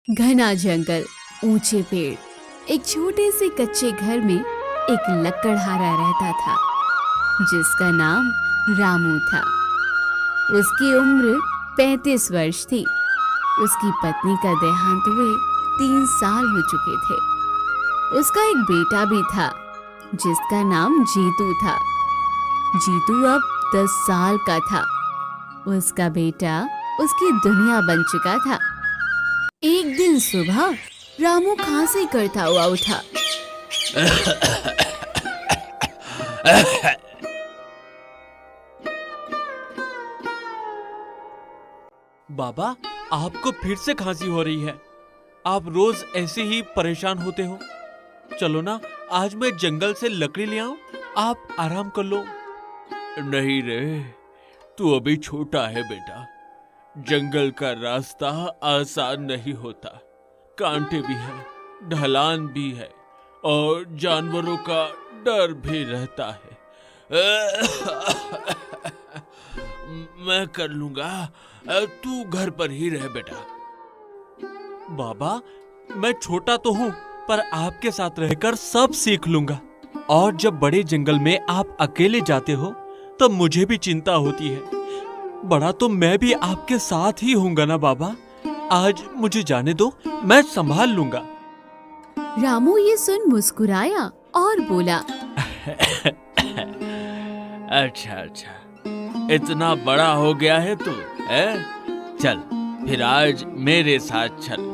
घना जंगल, ऊंचे पेड़, एक छोटे से कच्चे घर में एक लकड़हारा रहता था जिसका नाम रामू था। उसकी उम्र 35 वर्ष थी। उसकी पत्नी का देहांत हुए 3 साल हो चुके थे। उसका एक बेटा भी था जिसका नाम जीतू था। जीतू अब 10 साल का था। उसका बेटा उसकी दुनिया बन चुका था। एक दिन सुबह रामू खांसी करता हुआ उठा। बाबा, आपको फिर से खांसी हो रही है। आप रोज ऐसे ही परेशान होते हो। चलो ना, आज मैं जंगल से लकड़ी ले आऊं, आप आराम कर लो। नहीं रे, तू अभी छोटा है बेटा। जंगल का रास्ता आसान नहीं होता। कांटे भी है, ढलान भी है और जानवरों का डर भी रहता है। मैं कर लूंगा, तू घर पर ही रह बेटा। बाबा, मैं छोटा तो हूँ पर आपके साथ रहकर सब सीख लूंगा। और जब बड़े जंगल में आप अकेले जाते हो तब मुझे भी चिंता होती है। बड़ा तो मैं भी आपके साथ ही हूँगा ना बाबा। आज मुझे जाने दो, मैं संभाल लूंगा। रामू ये सुन मुस्कुराया और बोला, अच्छा, इतना बड़ा हो गया है तू, है? चल फिर आज मेरे साथ चल,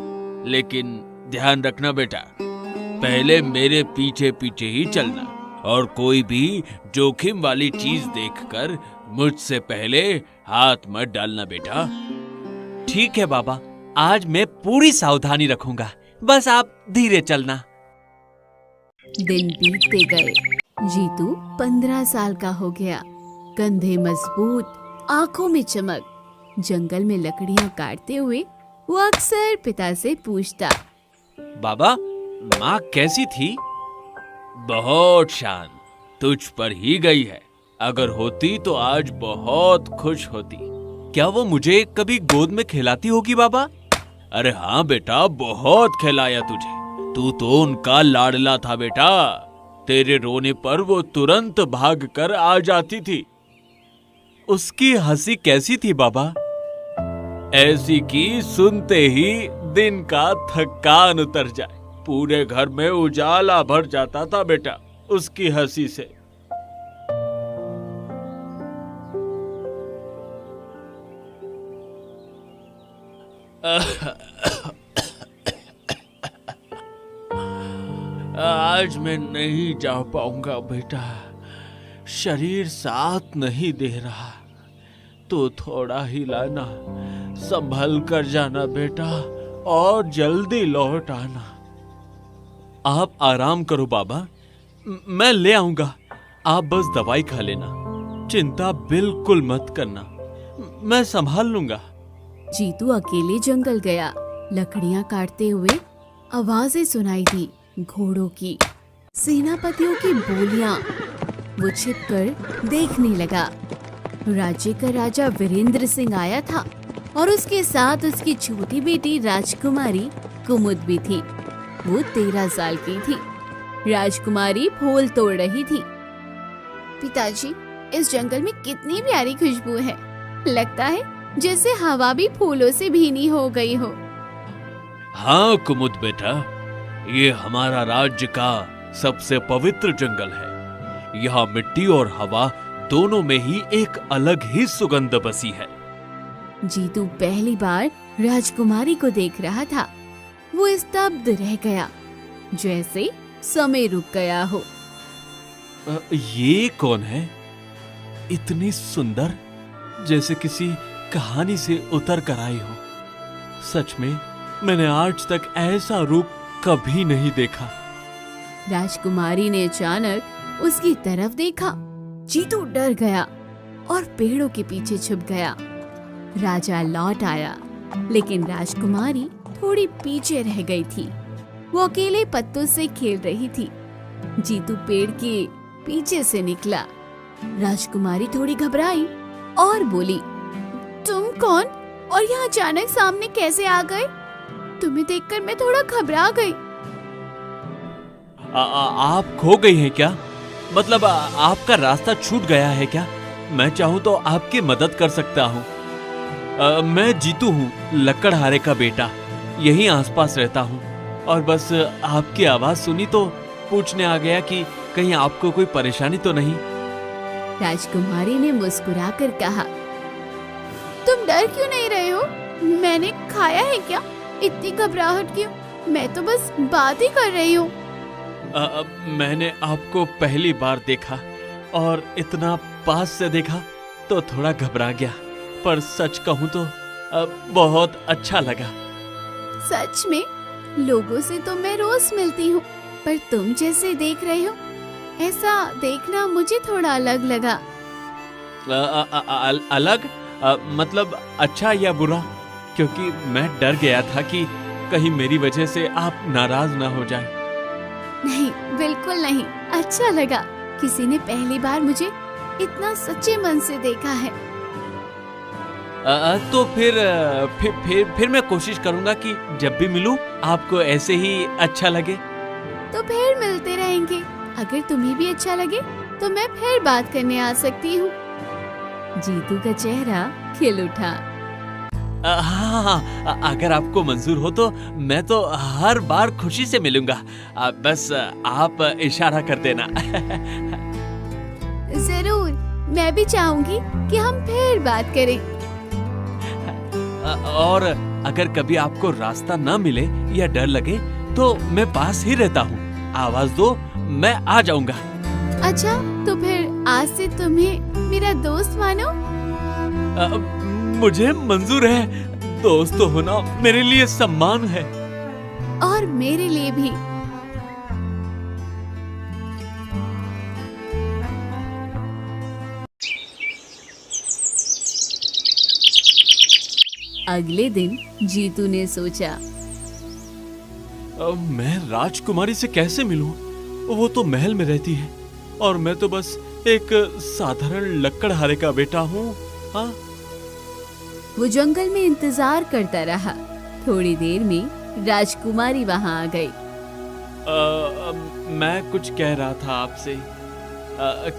लेकिन ध्यान रखना बेटा, पहले मेरे पीछे पीछे ही चलना और कोई भी जोखिम वाली चीज देखकर मुझसे पहले हाथ मत डालना बेटा। ठीक है बाबा, आज मैं पूरी सावधानी रखूंगा, बस आप धीरे चलना। दिन बीतते गए। जीतू 15 साल का हो गया। कंधे मजबूत, आंखों में चमक। जंगल में लकड़ियां काटते हुए वो अक्सर पिता से पूछता, बाबा, माँ कैसी थी? बहुत शांत, तुझ पर ही गई है। अगर होती तो आज बहुत खुश होती। क्या वो मुझे कभी गोद में खिलाती होगी बाबा? अरे हाँ बेटा, बहुत खिलाया तुझे। तू तो उनका लाडला था बेटा। तेरे रोने पर वो तुरंत भाग कर आ जाती थी। उसकी हंसी कैसी थी बाबा? ऐसी कि सुनते ही दिन का थकान उतर जाए। पूरे घर में उजाला भर जाता था बेटा उसकी हंसी से। आज मैं नहीं जा पाऊंगा बेटा, शरीर साथ नहीं दे रहा। तो थोड़ा ही लाना, संभल कर जाना बेटा और जल्दी लौट आना। आप आराम करो बाबा, मैं ले आऊंगा। आप बस दवाई खा लेना, चिंता बिल्कुल मत करना, मैं संभाल लूंगा। जीतू अकेले जंगल गया। लकड़ियां काटते हुए आवाजें सुनाई दी, घोड़ों की, सेनापतियों की बोलियां। वो छिपकर देखने लगा। राज्य का राजा वीरेंद्र सिंह आया था और उसके साथ उसकी छोटी बेटी राजकुमारी कुमुद भी थी। वो 13 साल की थी। राजकुमारी फूल तोड़ रही थी। पिताजी, इस जंगल में कितनी प्यारी खुशबू है। लगता है जैसे हवा भी फूलों से भीनी हो गई हो। हाँ कुमुद बेटा, ये हमारा राज्य का सबसे पवित्र जंगल है। यहाँ मिट्टी और हवा दोनों में ही एक अलग ही सुगंध बसी है। जीतू पहली बार राजकुमारी को देख रहा था। वो स्तब्ध रह गया, जैसे समय रुक गया हो। ये कौन है? इतनी सुंदर, जैसे किसी कहानी से उतर कर आई हो। सच में मैंने आज तक ऐसा रूप कभी नहीं देखा। राजकुमारी ने अचानक उसकी तरफ देखा। जीतू डर गया और पेड़ों के पीछे छुप गया। राजा लौट आया, लेकिन राजकुमारी थोड़ी पीछे रह गई थी। वो अकेले पत्तों से खेल रही थी। जीतू पेड़ के पीछे से निकला। राजकुमारी थोड़ी घबराई और बोली, तुम कौन और यहाँ अचानक सामने कैसे आ गए? तुम्हें देखकर मैं थोड़ा घबरा गई। आप खो गई हैं क्या? मतलब आपका रास्ता छूट गया है क्या? मैं चाहूँ तो आपकी मदद कर सकता हूँ। मैं जीतू हूँ, लकड़हारे का बेटा। यहीं आसपास रहता हूँ और बस आपकी आवाज सुनी तो पूछने आ गया कि कहीं आपको कोई परेशानी तो नहीं। राजकुमारी ने मुस्कुराकर कहा, तुम डर क्यों नहीं रहे हो? मैंने खाया है क्या? इतनी घबराहट क्यों? मैं तो बस बात ही कर रही हूँ। मैंने आपको पहली बार देखा और इतना पास से देखा तो थोड़ा घबरा गया, पर सच कहूँ तो बहुत अच्छा लगा। सच में? लोगों से तो मैं रोज मिलती हूँ, पर तुम जैसे देख रहे हो ऐसा देखना मुझे थोड़ा अलग लगा। अलग? मतलब अच्छा या बुरा? क्योंकि मैं डर गया था कि कहीं मेरी वजह से आप नाराज ना हो जाए। नहीं, बिल्कुल नहीं, अच्छा लगा। किसी ने पहली बार मुझे इतना सच्चे मन से देखा है। तो फिर मैं कोशिश करूंगा कि जब भी मिलूं आपको ऐसे ही अच्छा लगे। तो फिर मिलते रहेंगे। अगर तुम्हें भी अच्छा लगे तो मैं फिर बात करने आ सकती हूँ। जीतू का चेहरा खिल उठा। हाँ, अगर आपको मंजूर हो तो मैं तो हर बार खुशी से मिलूंगा। बस आप इशारा कर देना। जरूर, मैं भी चाहूंगी कि हम फिर बात करें। और अगर कभी आपको रास्ता ना मिले या डर लगे तो मैं पास ही रहता हूँ। आवाज दो, मैं आ जाऊंगा। अच्छा, तो फिर आज से तुम्हें मेरा दोस्त मानो? मुझे मंजूर है। दोस्त होना मेरे लिए सम्मान है। और मेरे लिए भी। अगले दिन जीतू ने सोचा, मैं राजकुमारी से कैसे मिलूं? वो तो महल में रहती है और मैं तो बस एक साधारण लकड़हारे का बेटा हूँ। हाँ? वो जंगल में इंतजार करता रहा। थोड़ी देर में राजकुमारी वहां आ गई। मैं कुछ कह रहा था आपसे।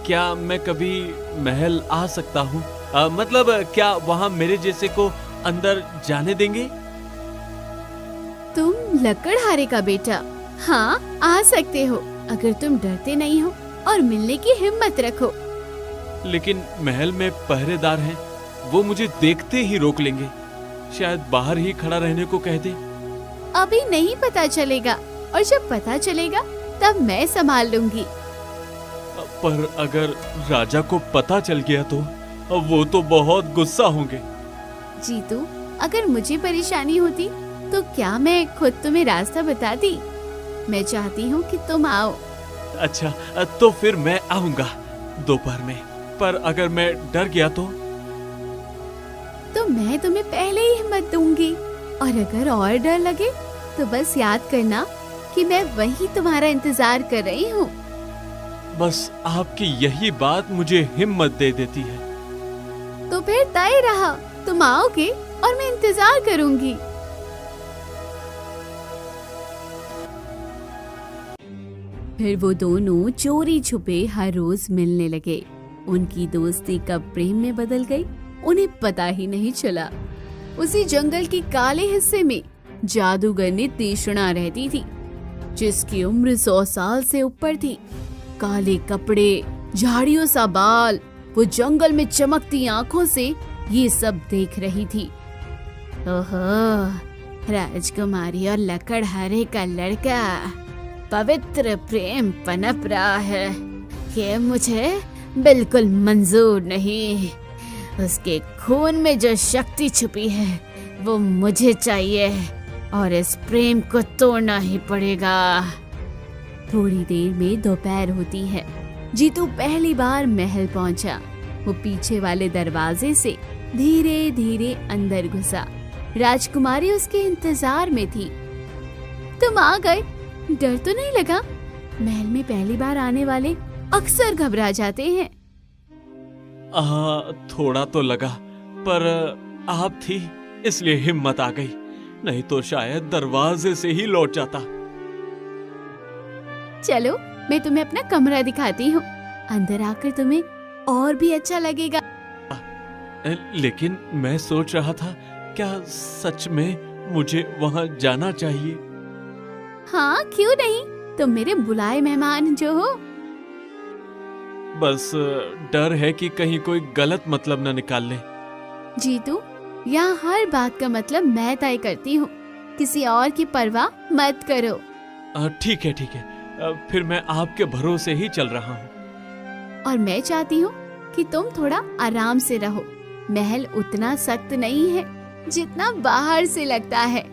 क्या मैं कभी महल आ सकता हूँ? मतलब क्या वहाँ मेरे जैसे को अंदर जाने देंगे? तुम लकड़हारे का बेटा? हाँ, आ सकते हो अगर तुम डरते नहीं हो और मिलने की हिम्मत रखो। लेकिन महल में पहरेदार हैं, वो मुझे देखते ही रोक लेंगे। शायद बाहर ही खड़ा रहने को कह दे। अभी नहीं पता चलेगा, और जब पता चलेगा तब मैं संभाल लूंगी। पर अगर राजा को पता चल गया तो वो तो बहुत गुस्सा होंगे। जीतू, अगर मुझे परेशानी होती तो क्या मैं खुद तुम्हें रास्ता बताती? मैं चाहती हूँ कि तुम आओ। अच्छा, तो फिर मैं आऊंगा दोपहर में। पर अगर मैं डर गया तो मैं तुम्हें पहले ही हिम्मत दूंगी। और अगर और डर लगे तो बस याद करना कि मैं वही तुम्हारा इंतजार कर रही हूँ। बस आपकी यही बात मुझे हिम्मत दे देती है। तो फिर तय रहा, तुम आओगे और मैं इंतजार करूंगी। फिर वो दोनों चोरी छुपे हर रोज मिलने लगे। उनकी दोस्ती कब प्रेम में बदल गई उन्हें पता ही नहीं चला। उसी जंगल के काले हिस्से में जादूगरनी तीक्ष्णा रहती थी, जिसकी उम्र 100 साल से ऊपर थी। काले कपड़े, झाड़ियों सा बाल, वो जंगल में चमकती आंखों से ये सब देख रही थी। ओहो, राजकुमारी और लकड़हारे का लड़का, पवित्र प्रेम पनप रहा है। ये मुझे बिल्कुल मंजूर नहीं। उसके खून में जो शक्ति छुपी है वो मुझे चाहिए और इस प्रेम को तोड़ना ही पड़ेगा। थोड़ी देर में दोपहर होती है। जीतू पहली बार महल पहुंचा। वो पीछे वाले दरवाजे से धीरे धीरे अंदर घुसा। राजकुमारी उसके इंतजार में थी। तुम आ गए, डर तो नहीं लगा? महल में पहली बार आने वाले अक्सर घबरा जाते हैं। थोड़ा तो लगा, पर आप थी इसलिए हिम्मत आ गई। नहीं तो शायद दरवाजे से ही लौट जाता। चलो मैं तुम्हें अपना कमरा दिखाती हूँ, अंदर आकर तुम्हें और भी अच्छा लगेगा। लेकिन मैं सोच रहा था, क्या सच में मुझे वहां जाना चाहिए? हाँ क्यों नहीं, तुम मेरे बुलाए मेहमान जो हो। बस डर है कि कहीं कोई गलत मतलब न निकाल ले। जीतू, यहाँ हर बात का मतलब मैं तय करती हूँ, किसी और की परवाह मत करो। ठीक है ठीक है, फिर मैं आपके भरोसे ही चल रहा हूँ। और मैं चाहती हूँ कि तुम थोड़ा आराम से रहो। महल उतना सख्त नहीं है जितना बाहर से लगता है।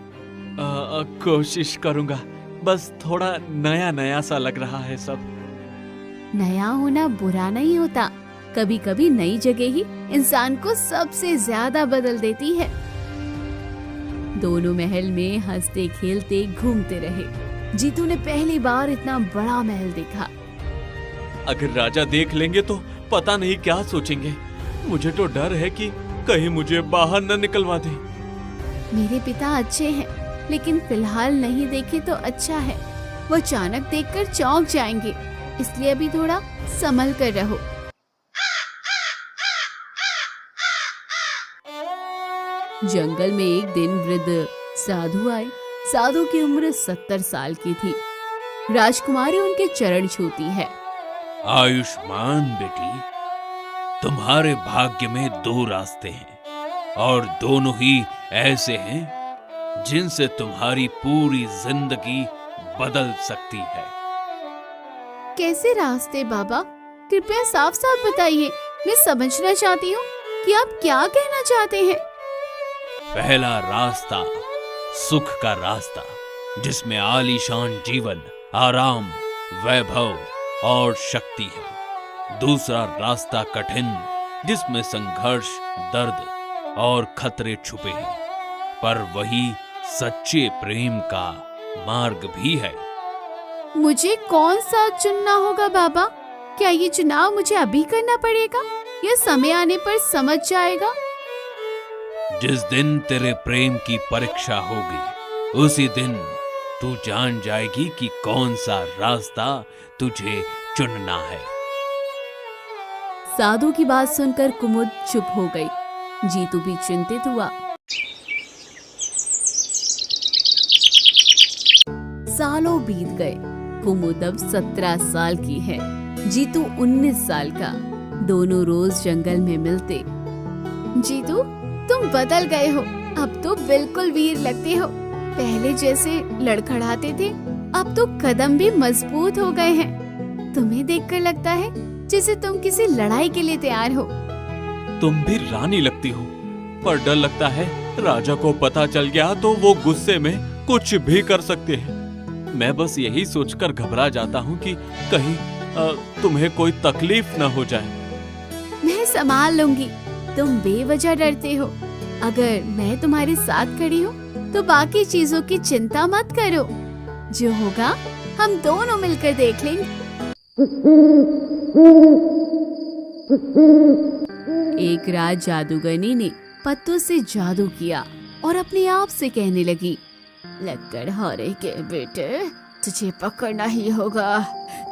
कोशिश करूँगा, बस थोड़ा नया नया सा लग रहा है सब। नया होना बुरा नहीं होता, कभी कभी नई जगह ही इंसान को सबसे ज्यादा बदल देती है। दोनों महल में हंसते खेलते घूमते रहे। जीतू ने पहली बार इतना बड़ा महल देखा। अगर राजा देख लेंगे तो पता नहीं क्या सोचेंगे। मुझे तो डर है कि कहीं मुझे बाहर न निकलवा दे। मेरे पिता अच्छे हैं, लेकिन फिलहाल नहीं देखे तो अच्छा है। वो अचानक देखकर चौंक जाएंगे, इसलिए अभी थोड़ा संभल कर रहो। जंगल में एक दिन वृद्ध साधु आए। साधु की उम्र 70 साल की थी। राजकुमारी उनके चरण छूती है। आयुष्मान बेटी, तुम्हारे भाग्य में 2 रास्ते हैं और दोनों ही ऐसे हैं जिनसे तुम्हारी पूरी जिंदगी बदल सकती है। कैसे रास्ते बाबा? कृपया साफ साफ बताइए, मैं समझना चाहती हूँ कि आप क्या कहना चाहते हैं। पहला रास्ता सुख का रास्ता, जिसमें आलीशान जीवन, आराम, वैभव और शक्ति है। दूसरा रास्ता कठिन, जिसमें संघर्ष, दर्द और खतरे छुपे हैं, पर वही सच्चे प्रेम का मार्ग भी है। मुझे कौन सा चुनना होगा बाबा? क्या ये चुनाव मुझे अभी करना पड़ेगा या समय आने पर समझ जाएगा? जिस दिन तेरे प्रेम की परीक्षा होगी, उसी दिन तू जान जाएगी कि कौन सा रास्ता तुझे चुनना है। साधु की बात सुनकर कुमुद चुप हो गई। जीतू भी चिंतित हुआ। सालों बीत गए। कुमुद अब 17 साल की है, जीतू 19 साल का। दोनों रोज जंगल में मिलते। जीतू, तुम बदल गए हो, अब तो बिल्कुल वीर लगते हो। पहले जैसे लड़खड़ाते थे, अब तो कदम भी मजबूत हो गए हैं। तुम्हें देखकर लगता है जैसे तुम किसी लड़ाई के लिए तैयार हो। तुम भी रानी लगती हो, पर डर लगता है राजा को पता चल गया तो वो गुस्से में कुछ भी कर सकते हैं। मैं बस यही सोचकर घबरा जाता हूँ कि कहीं तुम्हें कोई तकलीफ न हो जाए। मैं संभाल लूंगी, तुम बेवजह डरते हो। अगर मैं तुम्हारे साथ खड़ी हूँ तो बाकी चीजों की चिंता मत करो। जो होगा हम दोनों मिलकर देख लेंगे। एक रात जादूगरनी ने पत्तों से जादू किया और अपने आप से कहने लगी, लकड़हारे के बेटे, तुझे पकड़ना ही होगा।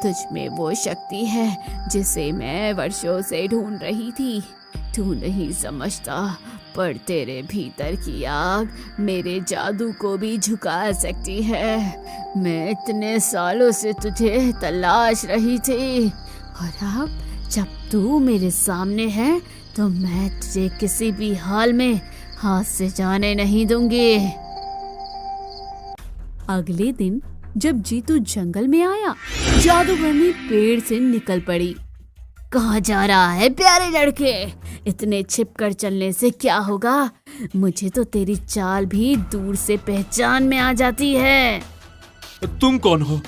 तुझ में वो शक्ति है जिसे मैं वर्षों से ढूंढ रही थी। तू नहीं समझता, पर तेरे भीतर की आग मेरे जादू को भी झुका सकती है। मैं इतने सालों से तुझे तलाश रही थी, और अब जब तू मेरे सामने है तो मैं तुझे किसी भी हाल में हाथ से जाने नहीं दूंगी। अगले दिन जब जीतू जंगल में आया, जादूगरनी पेड़ से निकल पड़ी। कहाँ जा रहा है प्यारे लड़के? इतने छिपकर चलने से क्या होगा? मुझे तो तेरी चाल भी दूर से पहचान में आ जाती है। तुम कौन हो?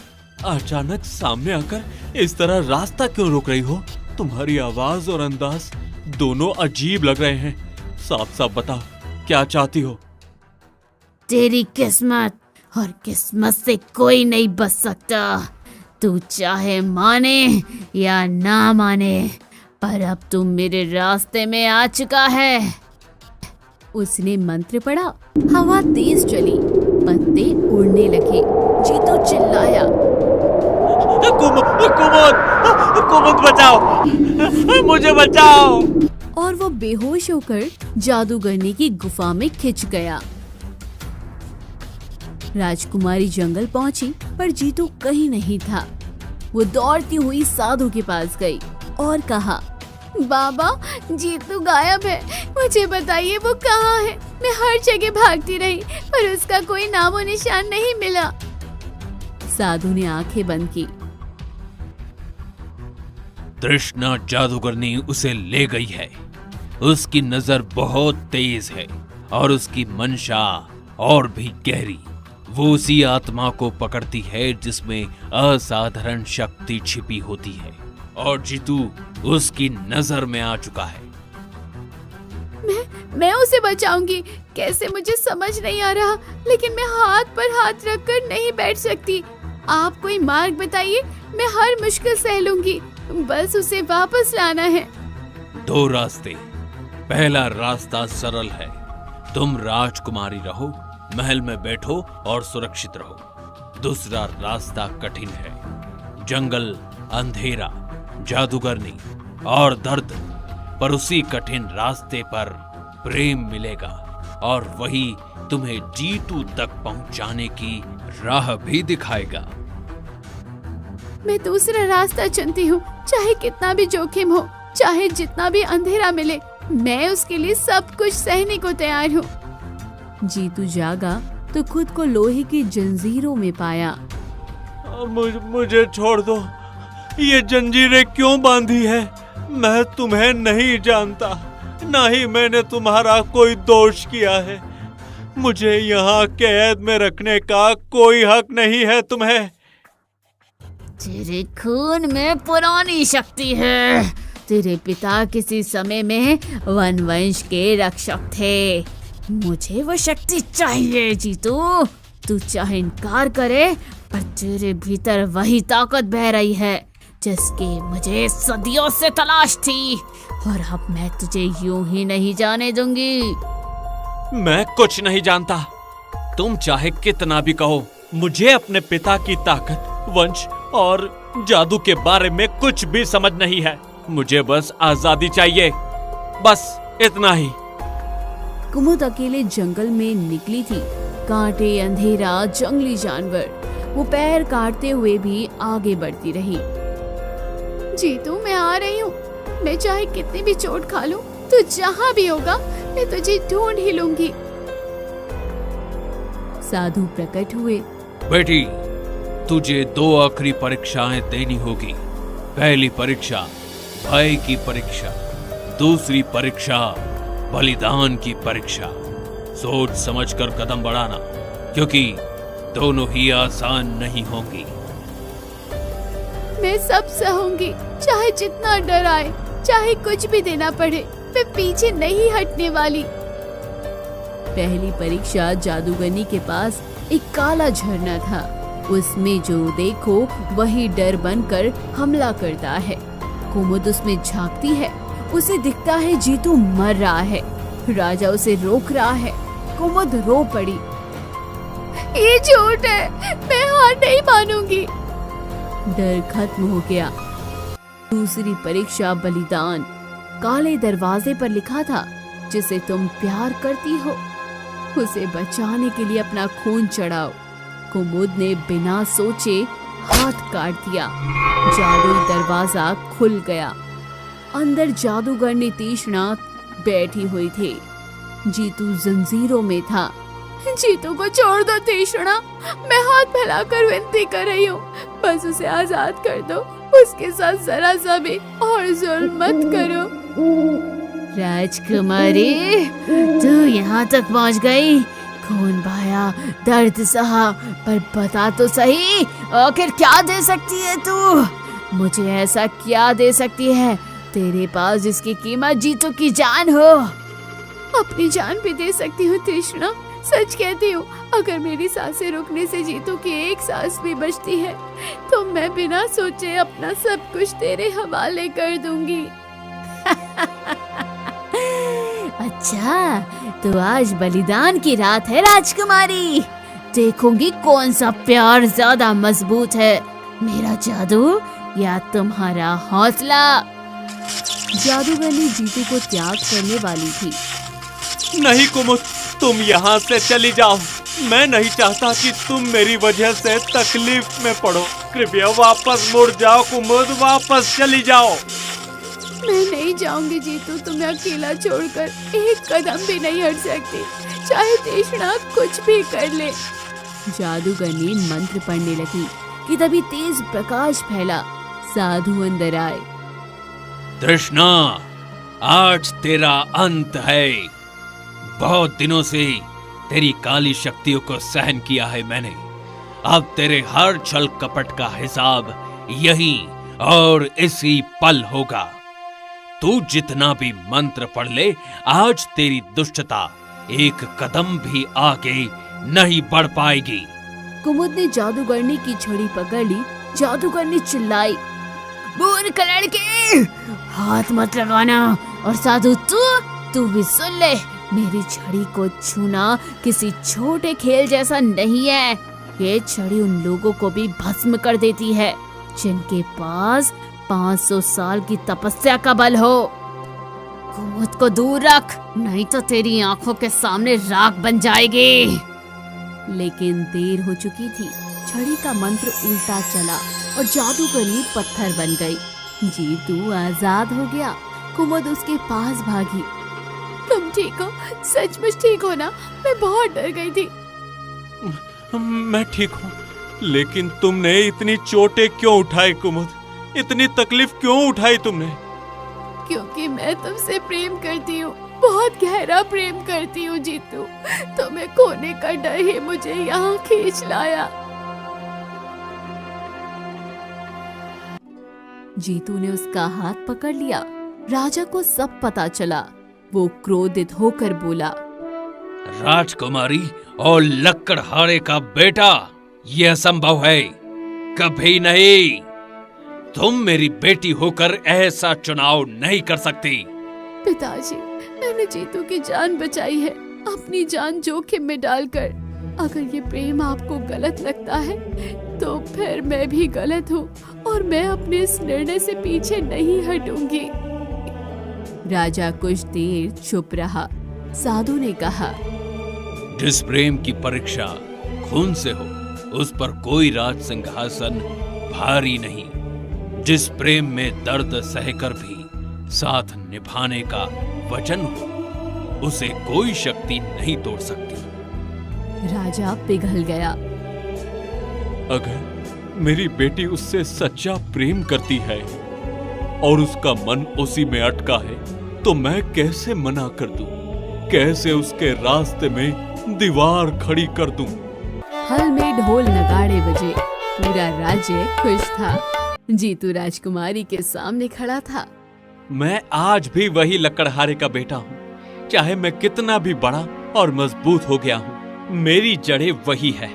अचानक सामने आकर इस तरह रास्ता क्यों रोक रही हो? तुम्हारी आवाज और अंदाज दोनों अजीब लग रहे हैं। साफ साफ बताओ, क्या चाहती हो? तेरी किस्मत, और किस्मत से कोई नहीं बच सकता। तू चाहे माने या ना माने, पर अब तू मेरे रास्ते में आ चुका है। उसने मंत्र पढ़ा, हवा तेज चली, पत्ते उड़ने लगे। जीतू चिल्लाया, कुमुद बचाओ, मुझे बचाओ। और वो बेहोश होकर जादूगरनी की गुफा में खिंच गया। राजकुमारी जंगल पहुंची पर जीतू कहीं नहीं था। वो दौड़ती हुई साधु के पास गई और कहा, बाबा जीतू गायब है, मुझे बताइए वो कहाँ है। मैं हर जगह भागती रही पर उसका कोई नामो निशान नहीं मिला। साधु ने आंखें बंद की। तृष्णा जादूगरनी उसे ले गई है। उसकी नजर बहुत तेज है और उसकी मंशा और भी गहरी। वो उसी आत्मा को पकड़ती है जिसमें असाधारण शक्ति छिपी होती है और जीतू उसकी नजर में आ चुका है। मैं उसे बचाऊंगी कैसे मुझे समझ नहीं आ रहा, लेकिन मैं हाथ पर हाथ रखकर नहीं बैठ सकती। आप कोई मार्ग बताइए, मैं हर मुश्किल सह लूंगी, बस उसे वापस लाना है। 2 रास्ते। पहला रास्ता सरल है, तुम राजकुमारी रहो, महल में बैठो और सुरक्षित रहो। दूसरा रास्ता कठिन है, जंगल, अंधेरा, जादूगरनी और दर्द। पर उसी कठिन रास्ते पर प्रेम मिलेगा और वही तुम्हें जीतू तक पहुंचाने की राह भी दिखाएगा। मैं दूसरा रास्ता चुनती हूँ, चाहे कितना भी जोखिम हो, चाहे जितना भी अंधेरा मिले, मैं उसके लिए सब कुछ सहने को तैयार हूँ। जीतू जागा तो खुद को लोहे की जंजीरों में पाया। मुझे छोड़ दो, ये जंजीरें क्यों बांधी है? मैं तुम्हें नहीं जानता, ना ही मैंने तुम्हारा कोई दोष किया है। मुझे यहाँ कैद में रखने का कोई हक नहीं है तुम्हें। तेरे खून में पुरानी शक्ति है। तेरे पिता किसी समय में वनवंश के रक्षक थे। मुझे वो शक्ति चाहिए जीतू। तू चाहे इनकार करे, पर तेरे भीतर वही ताकत बह रही है जिसकी मुझे सदियों से तलाश थी, और अब मैं तुझे यूं ही नहीं जाने दूंगी। मैं कुछ नहीं जानता, तुम चाहे कितना भी कहो। मुझे अपने पिता की ताकत, वंश और जादू के बारे में कुछ भी समझ नहीं है। मुझे बस आजादी चाहिए, बस इतना ही। कुमुद अकेले जंगल में निकली थी। कांटे, अंधेरा, जंगली जानवर। वो पैर काटते हुए भी आगे बढ़ती रही। जीतू मैं आ रही हूँ, मैं चाहे कितनी भी चोट खा लूं, तू जहाँ भी होगा मैं तुझे ढूंढ ही लूंगी। साधु प्रकट हुए। बेटी, तुझे 2 आखिरी परीक्षाएं देनी होगी। पहली परीक्षा भय की परीक्षा, दूसरी परीक्षा बलिदान की परीक्षा। सोच समझकर कदम बढ़ाना, क्योंकि दोनों ही आसान नहीं होंगी। मैं सब सहूंगी, चाहे जितना डर आए, चाहे कुछ भी देना पड़े, मैं पीछे नहीं हटने वाली। पहली परीक्षा जादूगरनी के पास एक काला झरना था। उसमें जो देखो वही डर बनकर हमला करता है। कुमुद उसमें झांकती है, उसे दिखता है जीतू मर रहा है। राजा उसे रोक रहा है। कुमुद रो पड़ी। ये झूठ है, मैं हार नहीं मानूंगी। डर खत्म हो गया। दूसरी परीक्षा बलिदान। काले दरवाजे पर लिखा था, जिसे तुम प्यार करती हो उसे बचाने के लिए अपना खून चढ़ाओ। कुमुद ने बिना सोचे हाथ काट दिया। जादुई दरवाजा खुल गया। अंदर जादूगरनी तीक्ष्णा बैठी हुई थी। जीतू जंजीरों में था। जीतू को छोड़ दो तीक्ष्णा, मैं हाथ फैलाकर विनती कर रही हूँ, बस उसे आजाद कर दो। उसके साथ जरा सा भी और जुल्म मत करो। राजकुमारी, तू यहाँ तक पहुँच गई। खून बहाया, दर्द सहा, पर बता तो सही, आखिर क्या दे सकती है तू? मुझे ऐसा क्या दे सकती है तेरे पास जिसकी कीमत जीतू की जान हो? अपनी जान भी दे सकती हूँ तीक्ष्णा, सच कहती हूँ। अगर मेरी सांसें रुकने से जीतू की एक सांस भी बचती है तो मैं बिना सोचे अपना सब कुछ तेरे हवाले कर दूंगी। अच्छा, तो आज बलिदान की रात है राजकुमारी। देखूंगी कौन सा प्यार ज्यादा मजबूत है, मेरा जादू या तुम्हारा हौसला। जादूगरनी जीतू को त्याग करने वाली थी। नहीं कुमुद, तुम यहाँ से चली जाओ। मैं नहीं चाहता कि तुम मेरी वजह से तकलीफ में पड़ो। कृपया वापस मुड़ जाओ कुमुद, वापस चली जाओ। मैं नहीं जाऊंगी जीतू, तुम्हें अकेला छोड़कर एक कदम भी नहीं हट सकती, चाहे तृष्णा कुछ भी कर ले। जादूगरनी मंत्र पढ़ने लगी कि तभी तेज प्रकाश फैला। साधु अंदर आए। तृष्णा, आज तेरा अंत है। बहुत दिनों से तेरी काली शक्तियों को सहन किया है मैंने। अब तेरे हर छल कपट का हिसाब यही और इसी पल होगा। तू जितना भी मंत्र पढ़ ले, आज तेरी दुष्टता एक कदम भी आगे नहीं बढ़ पाएगी। कुमुद ने जादूगरनी की छड़ी पकड़ ली। जादूगरनी चिल्लाई, मूर्ख लड़के, हाथ मत लगाना। और साधु तू भी सुन ले, मेरी छड़ी को छूना किसी छोटे खेल जैसा नहीं है। ये छड़ी उन लोगों को भी भस्म कर देती है जिनके पास 500 साल की तपस्या का बल हो। कुमुद को दूर रख, नहीं तो तेरी आंखों के सामने राख बन जाएगी। लेकिन देर हो चुकी थी। छड़ी का मंत्र उल्टा चला और जादूगरनी पत्थर बन गई। जीतू आजाद हो गया। कुमुद उसके पास भागी। तुम ठीक हो? सचमुच ठीक हो ना? मैं बहुत डर गई थी। मैं ठीक हूँ, लेकिन तुमने इतनी चोटें क्यों उठाई कुमुद? इतनी तकलीफ क्यों उठाई तुमने? क्योंकि मैं तुमसे प्रेम करती हूँ, बहुत गहरा प्रेम करती हूँ जीतू। तुम्हें खोने का डर ही मुझे यहाँ खींच लाया। जीतू ने उसका हाथ पकड़ लिया। राजा को सब पता चला। वो क्रोधित होकर बोला, राजकुमारी और लकड़हारे का बेटा, यह असंभव है, कभी नहीं। तुम मेरी बेटी होकर ऐसा चुनाव नहीं कर सकती। पिताजी, मैंने जीतू की जान बचाई है, अपनी जान जोखिम में डालकर। अगर ये प्रेम आपको गलत लगता है तो फिर मैं भी गलत हूँ और मैं अपने इस निर्णय से पीछे नहीं हटूंगी। राजा कुछ देर चुप रहा। साधु ने कहा, जिस प्रेम की परीक्षा खून से हो, उस पर कोई राज सिंहासन भारी नहीं। जिस प्रेम में दर्द सहकर भी साथ निभाने का वचन हो, उसे कोई शक्ति नहीं तोड़ सकती। राजा पिघल गया। अगर मेरी बेटी उससे सच्चा प्रेम करती है और उसका मन उसी में अटका है, तो मैं कैसे मना कर दूं? कैसे उसके रास्ते में दीवार खड़ी कर दूं? हल में ढोल नगाड़े बजे। पूरा राज्य खुश था। जीतू राजकुमारी के सामने खड़ा था। मैं आज भी वही लकड़हारे का बेटा हूँ, चाहे मैं कितना भी बड़ा और मजबूत हो गया हूँ। मेरी जड़ें वही है,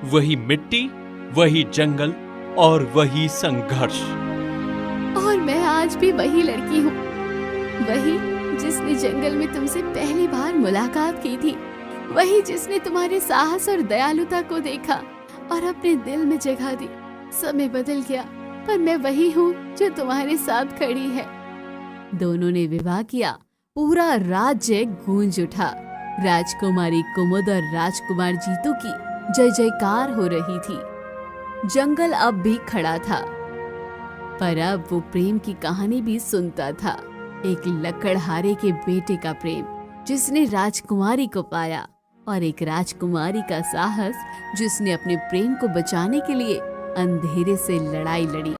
वही मिट्टी, वही जंगल और वही संघर्ष। और मैं आज भी वही लड़की हूँ, वही जिसने जंगल में तुमसे पहली बार मुलाकात की थी, वही जिसने तुम्हारे साहस और दयालुता को देखा और अपने दिल में जगह दी। समय बदल गया, पर मैं वही हूँ जो तुम्हारे साथ खड़ी है। दोनों ने विवाह किया। पूरा राज्य गूंज उठा। राजकुमारी कुमुद और राजकुमार जीतू की जय जयकार हो रही थी। जंगल अब भी खड़ा था, पर अब वो प्रेम की कहानी भी सुनता था। एक लकड़हारे के बेटे का प्रेम जिसने राजकुमारी को पाया, और एक राजकुमारी का साहस जिसने अपने प्रेम को बचाने के लिए अंधेरे से लड़ाई लड़ी।